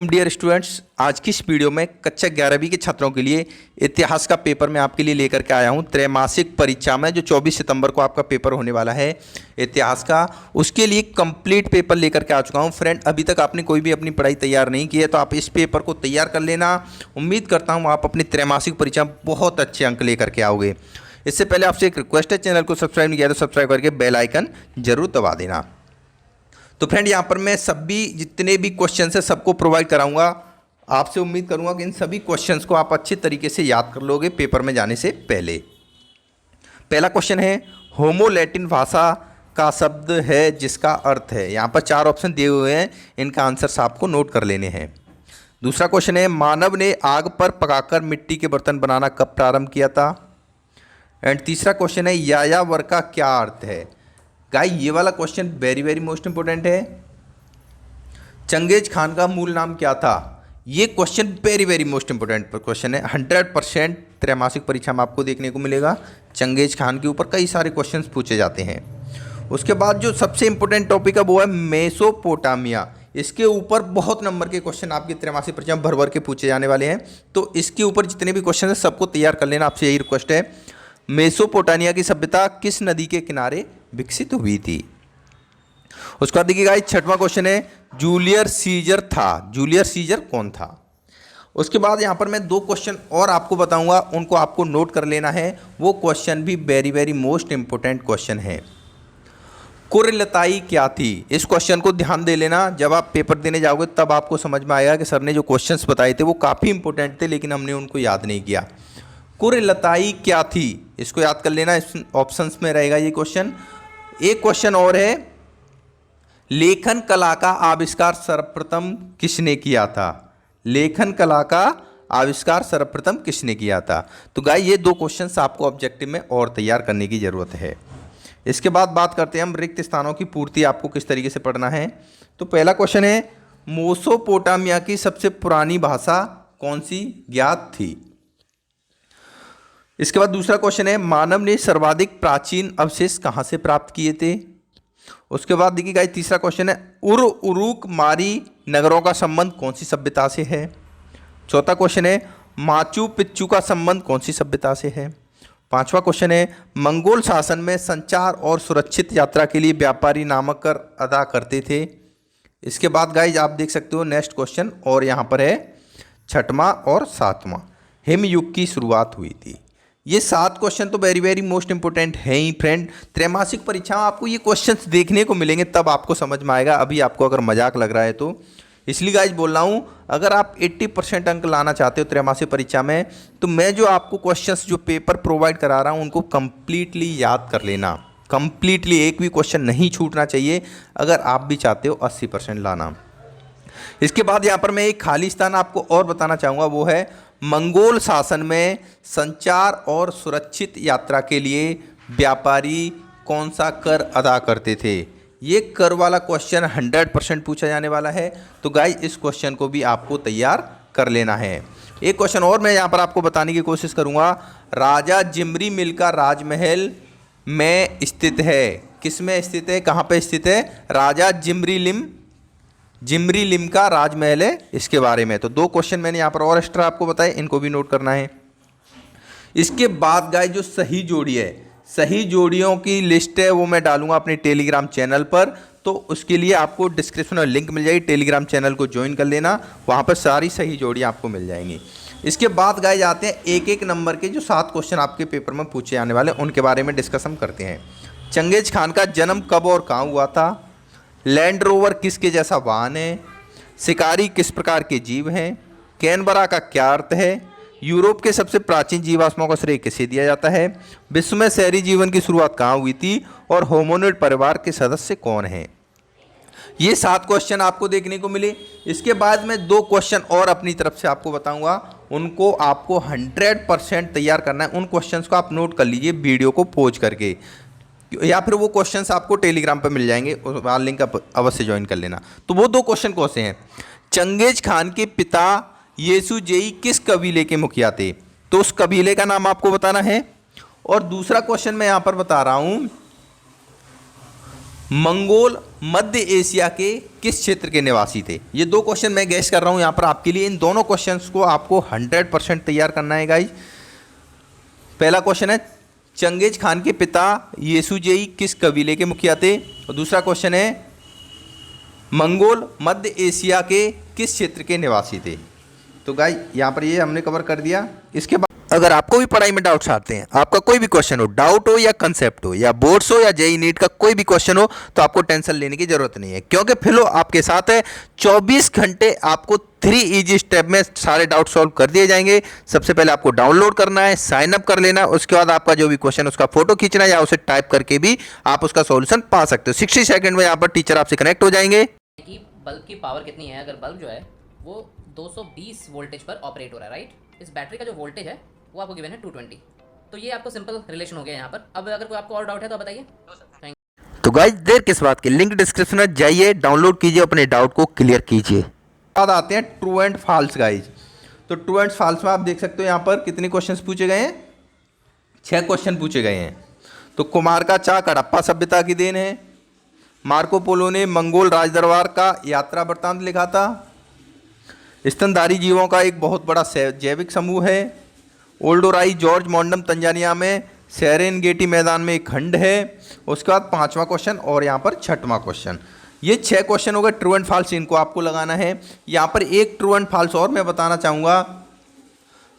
Dear students, आज की इस वीडियो में कक्षा 11वीं के छात्रों के लिए इतिहास का पेपर मैं आपके लिए लेकर के आया हूं। त्रैमासिक परीक्षा में जो 24 सितंबर को आपका पेपर होने वाला है इतिहास का, उसके लिए कंप्लीट पेपर लेकर के आ चुका हूं। फ्रेंड, अभी तक आपने कोई भी अपनी पढ़ाई तैयार नहीं की है तो आप इस पेपर को तैयार कर लेना। उम्मीद करता हूँ आप अपनी त्रैमासिक परीक्षा में बहुत अच्छे अंक लेकर के आओगे। इससे पहले आपसे एक रिक्वेस्ट है, चैनल को सब्सक्राइब नहीं किया तो सब्सक्राइब करके बेल आइकन जरूर दबा देना। तो फ्रेंड, यहाँ पर मैं सभी जितने भी क्वेश्चन है सबको प्रोवाइड कराऊंगा। आपसे उम्मीद करूंगा कि इन सभी क्वेश्चंस को आप अच्छे तरीके से याद कर लोगे पेपर में जाने से पहले। पहला क्वेश्चन है, होमो लैटिन भाषा का शब्द है जिसका अर्थ है। यहाँ पर 4 ऑप्शन दिए हुए हैं, इनका आंसर आपको नोट कर लेने हैं। दूसरा क्वेश्चन है, मानव ने आग पर पकाकर मिट्टी के बर्तन बनाना कब प्रारंभ किया था। एंड तीसरा क्वेश्चन है, यायावर का क्या अर्थ है। गाइस, ये वाला क्वेश्चन वेरी मोस्ट इंपोर्टेंट है। चंगेज खान का मूल नाम क्या था। ये question very most important question है। 100% त्रैमासिक परीक्षा में आपको देखने को मिलेगा। चंगेज खान के ऊपर कई सारे क्वेश्चंस पूछे जाते हैं। उसके बाद जो सबसे इंपॉर्टेंट टॉपिक है वो है मेसोपोटामिया। इसके ऊपर बहुत नंबर के क्वेश्चन आपकी त्रैमासिक परीक्षा में भर के पूछे जाने वाले हैं। तो इसके ऊपर जितने भी क्वेश्चन है सबको तैयार कर लेना, आपसे यही रिक्वेस्ट है। मेसोपोटामिया की सभ्यता किस नदी के किनारे विकसित हुई थी। उसके बाद देखिएगा, 6वां क्वेश्चन है, जूलियस सीजर था। जूलियस सीजर कौन था। उसके बाद यहां पर मैं 2 क्वेश्चन और आपको बताऊंगा, उनको आपको नोट कर लेना है। वो क्वेश्चन भी वेरी मोस्ट इंपोर्टेंट क्वेश्चन है। कुरलताई क्या थी। इस क्वेश्चन को ध्यान दे लेना, जब आप पेपर देने जाओगे तब आपको समझ में आएगा कि सर ने जो क्वेश्चंस बताए थे वो काफ़ी इंपॉर्टेंट थे, लेकिन हमने उनको याद नहीं किया। कुरलताई क्या थी, इसको याद कर लेना। इस ऑप्शंस में रहेगा ये क्वेश्चन। एक क्वेश्चन और है, लेखन कला का आविष्कार सर्वप्रथम किसने किया था। लेखन कला का आविष्कार सर्वप्रथम किसने किया था। तो गाइस, ये 2 क्वेश्चंस आपको ऑब्जेक्टिव में और तैयार करने की जरूरत है। इसके बाद बात करते हैं हम रिक्त स्थानों की पूर्ति आपको किस तरीके से पढ़ना है। तो पहला क्वेश्चन है, मेसोपोटामिया की सबसे पुरानी भाषा कौन सी ज्ञात थी। इसके बाद दूसरा क्वेश्चन है, मानव ने सर्वाधिक प्राचीन अवशेष कहां से प्राप्त किए थे। उसके बाद देखिए गाइस, तीसरा क्वेश्चन है, उरुक मारी नगरों का संबंध कौन सी सभ्यता से है। चौथा क्वेश्चन है, माचू पिच्चू का संबंध कौन सी सभ्यता से है। 5वां क्वेश्चन है, मंगोल शासन में संचार और सुरक्षित यात्रा के लिए व्यापारी नामक कर अदा करते थे। इसके बाद गाइस आप देख सकते हो नेक्स्ट क्वेश्चन, और यहाँ पर है 6वां और 7वां, हिमयुग की शुरुआत हुई थी। ये 7 क्वेश्चन तो वेरी मोस्ट इंपोर्टेंट है ही फ्रेंड। त्रैमासिक परीक्षा में आपको ये क्वेश्चंस देखने को मिलेंगे, तब आपको समझ में आएगा। अभी आपको अगर मजाक लग रहा है तो इसलिए गाइस बोल रहा हूँ, अगर आप 80% अंक लाना चाहते हो त्रैमासिक परीक्षा में, तो मैं जो आपको क्वेश्चंस जो पेपर प्रोवाइड करा रहा हूँ उनको कंप्लीटली याद कर लेना। कंप्लीटली एक भी क्वेश्चन नहीं छूटना चाहिए अगर आप भी चाहते हो 80% लाना। इसके बाद यहाँ पर मैं एक खाली स्थान आपको और बताना चाहूँगा, वो है मंगोल शासन में संचार और सुरक्षित यात्रा के लिए व्यापारी कौन सा कर अदा करते थे। ये कर वाला क्वेश्चन 100% पूछा जाने वाला है। तो गाइस, इस क्वेश्चन को भी आपको तैयार कर लेना है। एक क्वेश्चन और मैं यहाँ पर आपको बताने की कोशिश करूँगा, राजा जिमरी मिल का राजमहल में स्थित है। किस में स्थित है, कहाँ पे स्थित है। राजा जिमरी लिम का राजमहल है, इसके बारे में। तो 2 क्वेश्चन मैंने यहाँ पर और एक्स्ट्रा आपको बताए, इनको भी नोट करना है। इसके बाद गाइस, जो सही जोड़ी है, सही जोड़ियों की लिस्ट है वो मैं डालूंगा अपने टेलीग्राम चैनल पर। तो उसके लिए आपको डिस्क्रिप्शन में लिंक मिल जाएगी, टेलीग्राम चैनल को ज्वाइन कर लेना, वहाँ पर सारी सही जोड़ियाँ आपको मिल जाएंगी। इसके बाद गाइस आते हैं एक नंबर के जो 7 क्वेश्चन आपके पेपर में पूछे जाने वाले, उनके बारे में डिस्कशन करते हैं। चंगेज खान का जन्म कब और कहाँ हुआ था। लैंड रोवर किसके जैसा वाहन है। शिकारी किस प्रकार के जीव हैं। कैनबरा का क्या अर्थ है। यूरोप के सबसे प्राचीन जीवाश्मों का श्रेय किसे दिया जाता है। विश्व में शहरी जीवन की शुरुआत कहाँ हुई थी, और होमोनिड परिवार के सदस्य कौन हैं। ये 7 क्वेश्चन आपको देखने को मिले। इसके बाद मैं 2 क्वेश्चन और अपनी तरफ से आपको बताऊंगा, उनको आपको 100% तैयार करना है। उन क्वेश्चंस को आप नोट कर लीजिए वीडियो को पॉज करके, या फिर वो क्वेश्चंस आपको टेलीग्राम पर मिल जाएंगे, वहाँ लिंक अवश्य ज्वाइन कर लेना। तो वो 2 क्वेश्चन कौन से हैं। चंगेज खान के पिता येसुजेई किस कबीले के मुखिया थे। तो उस कबीले का नाम आपको बताना है। और दूसरा क्वेश्चन मैं यहाँ पर बता रहा हूँ, मंगोल मध्य एशिया के किस क्षेत्र के निवासी थे? ये दो क्वेश्चन मैं गैस कर रहा हूँ यहाँ पर आपके लिए। इन दोनों क्वेश्चंस को आपको 100% तैयार करना है गाइज। पहला क्वेश्चन है चंगेज खान के पिता येसुजेई किस कबीले के मुखिया थे? और दूसरा क्वेश्चन है मंगोल मध्य एशिया के किस क्षेत्र के निवासी थे? तो गाइज यहाँ पर ये हमने कवर कर दिया। इसके बाद अगर आपको भी पढ़ाई में डाउट्स आते हैं, आपका कोई भी क्वेश्चन हो, डाउट हो या कंसेप्ट हो या बोर्ड्स हो या जेई नीट का कोई भी क्वेश्चन हो, तो आपको टेंशन लेने की जरूरत नहीं है, क्योंकि फिलो आपके साथ है। 24 घंटे आपको 3 इजी स्टेप में सारे डाउट सॉल्व कर दिए जाएंगे। सबसे पहले आपको डाउनलोड करना है, साइन अप कर लेना है, उसके बाद आपका जो भी क्वेश्चन उसका फोटो खींचना है या उसे टाइप करके भी आप उसका सॉल्यूशन पा सकते हो। 60 सेकंड में यहाँ पर टीचर आपसे कनेक्ट हो जाएंगे। कि बल्ब की पावर कितनी है? अगर बल्ब जो है वो 220 वोल्टेज पर ऑपरेट हो रहा है, राइट। इस बैटरी का जो वोल्टेज है वो आपको गिवन है 220। तो ये आपको सिंपल रिलेशन हो गया यहाँ पर। अब अगर कोई आपको और डाउट है तो बताइए। तो गाइस देर किस बात की, लिंक डिस्क्रिप्शन में जाइए, डाउनलोड कीजिए, अपने डाउट को क्लियर कीजिए। बाद आते हैं ट्रू एंड फॉल्स गाइज। तो ट्रू एंड फॉल्स में आप देख सकते हो यहाँ पर कितने क्वेश्चंस पूछे गए हैं? 6 क्वेश्चन पूछे गए हैं। तो कुमार का चाक हड़प्पा सभ्यता की देन है। मार्को पोलो ने मंगोल राजदरबार का यात्रा वृत्तांत लिखा था। स्तनधारी जीवों का एक बहुत बड़ा जैविक समूह है। ओल्डोराई जॉर्ज मोंडम तंजानिया में सेरेनगेटी मैदान में एक खंड है। उसके बाद 5वां क्वेश्चन और यहाँ पर 6वां क्वेश्चन। ये 6 क्वेश्चन हो गए ट्रू एंड फॉल्स, इनको आपको लगाना है। यहाँ पर एक ट्रू एंड फॉल्स और मैं बताना चाहूँगा।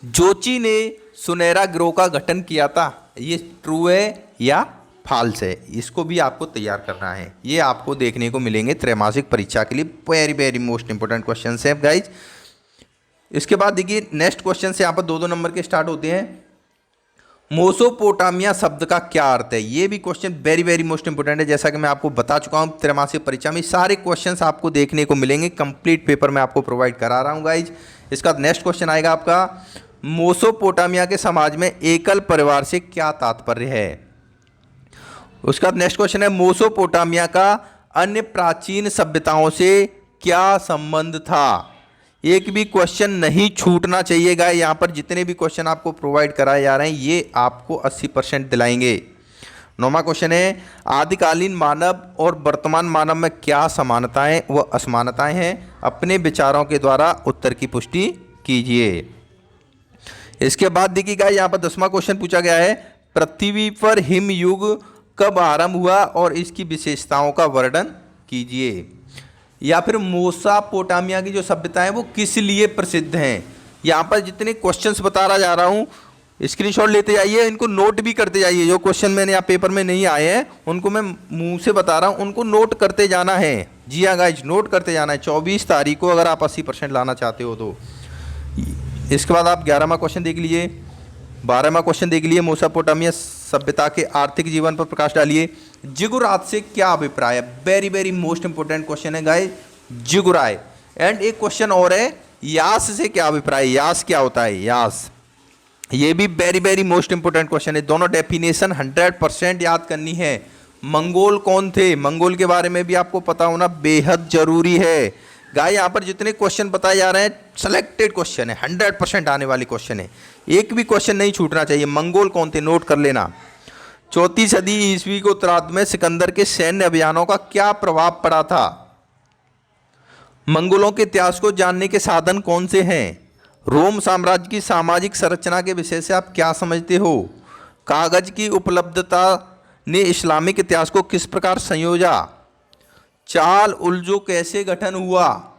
जोची ने सुनहरा गिरोह का गठन किया था, ये ट्रू है या फॉल्स है? इसको भी आपको तैयार करना है। ये आपको देखने को मिलेंगे त्रैमासिक परीक्षा के लिए। Very very most important question है गाइज। इसके बाद देखिए नेक्स्ट क्वेश्चन से यहाँ पर 2-2 नंबर के स्टार्ट होते हैं। मोसोपोटामिया शब्द का क्या अर्थ है? ये भी question very very most important है। जैसा कि मैं आपको बता चुका हूँ त्रैमासिक परीक्षा में सारे क्वेश्चंस आपको देखने को मिलेंगे। कंप्लीट पेपर मैं आपको प्रोवाइड करा रहा हूँ गाइज। इसका नेक्स्ट क्वेश्चन आएगा आपका, मोसोपोटामिया के समाज में एकल परिवार से क्या तात्पर्य है? उसका नेक्स्ट क्वेश्चन है मोसोपोटामिया का अन्य प्राचीन सभ्यताओं से क्या संबंध था? एक भी क्वेश्चन नहीं छूटना चाहिएगा। यहाँ पर जितने भी क्वेश्चन आपको प्रोवाइड कराए जा रहे हैं ये आपको 80% दिलाएंगे। 9वां क्वेश्चन है आदिकालीन मानव और वर्तमान मानव में क्या समानताएं व असमानताएं हैं? अपने विचारों के द्वारा उत्तर की पुष्टि कीजिए। इसके बाद देखिएगा यहाँ पर 10वां क्वेश्चन पूछा गया है, पृथ्वी पर हिम युग कब आरंभ हुआ और इसकी विशेषताओं का वर्णन कीजिए। या फिर मोसोपोटामिया की जो सभ्यता है वो किस लिए प्रसिद्ध हैं? यहाँ पर जितने क्वेश्चंस बता जा रहा हूँ स्क्रीनशॉट लेते जाइए, इनको नोट भी करते जाइए। जो क्वेश्चन मैंने यहाँ पेपर में नहीं आए हैं उनको मैं मुंह से बता रहा हूँ, उनको नोट करते जाना है। जी हाँ गाइज, नोट करते जाना है 24 तारीख को अगर आप 80% लाना चाहते हो तो। इसके बाद आप 11वां क्वेश्चन देख लीजिए, 12वां क्वेश्चन देख लिए। मोसोपोटामिया सभ्यता के आर्थिक जीवन पर प्रकाश डालिए। जिगुरात से क्या अभिप्राय है? Very very most important question है गाइस, जिगुराय। एंड एक क्वेश्चन और है, यास से क्या अभिप्राय? यास क्या होता है? यास, ये भी very very most important question है। दोनों डेफिनेशन 100% याद करनी है। मंगोल कौन थे? मंगोल के बारे में भी आपको पता होना बेहद जरूरी है गाइस। यहाँ पर जितने क्वेश्चन बताए जा रहे हैं सेलेक्टेड क्वेश्चन है, 100% आने वाले क्वेश्चन है। एक भी क्वेश्चन नहीं छूटना चाहिए। मंगोल कौन थे? नोट कर लेना। 4वीं सदी ईस्वी के उत्तरार्ध में सिकंदर के सैन्य अभियानों का क्या प्रभाव पड़ा था? मंगोलों के इतिहास को जानने के साधन कौन से हैं? रोम साम्राज्य की सामाजिक संरचना के विषय से आप क्या समझते हो? कागज की उपलब्धता ने इस्लामिक इतिहास को किस प्रकार संयोजा? चाल उलझो कैसे गठन हुआ?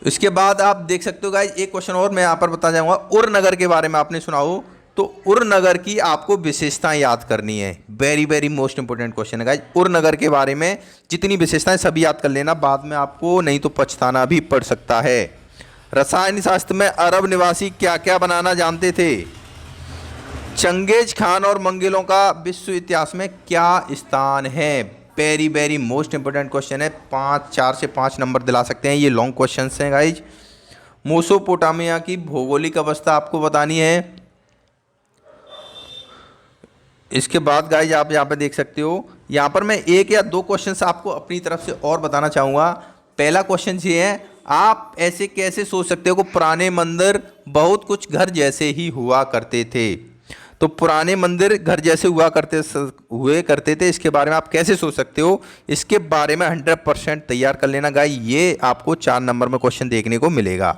इसके बाद आप देख सकते हो गाइस, एक क्वेश्चन और मैं यहाँ पर बता जाऊंगा। उर नगर के बारे में आपने सुना हो तो उर नगर की आपको विशेषताएं याद करनी है। Very very most important question है गाइस। उर नगर के बारे में जितनी विशेषताएं सभी याद कर लेना, बाद में आपको नहीं तो पछताना भी पड़ सकता है। रसायन शास्त्र में अरब निवासी क्या क्या बनाना जानते थे? चंगेज खान और मंगोलों का विश्व इतिहास में क्या स्थान है? Very very most important question है। 4 से 5 नंबर दिला सकते हैं। ये लॉन्ग क्वेश्चन हैं गाइज। मोसोपोटामिया की भौगोलिक अवस्था आपको बतानी है। इसके बाद गाइज आप यहाँ पे देख सकते हो, यहाँ पर मैं 1 या 2 क्वेश्चंस आपको अपनी तरफ से और बताना चाहूँगा। पहला क्वेश्चन ये है, आप ऐसे कैसे सोच सकते हो कि पुराने मंदिर बहुत कुछ घर जैसे ही हुआ करते थे? तो पुराने मंदिर घर जैसे हुए करते थे, इसके बारे में आप कैसे सोच सकते हो, इसके बारे में 100% तैयार कर लेना गाइस। ये आपको 4 नंबर में क्वेश्चन देखने को मिलेगा।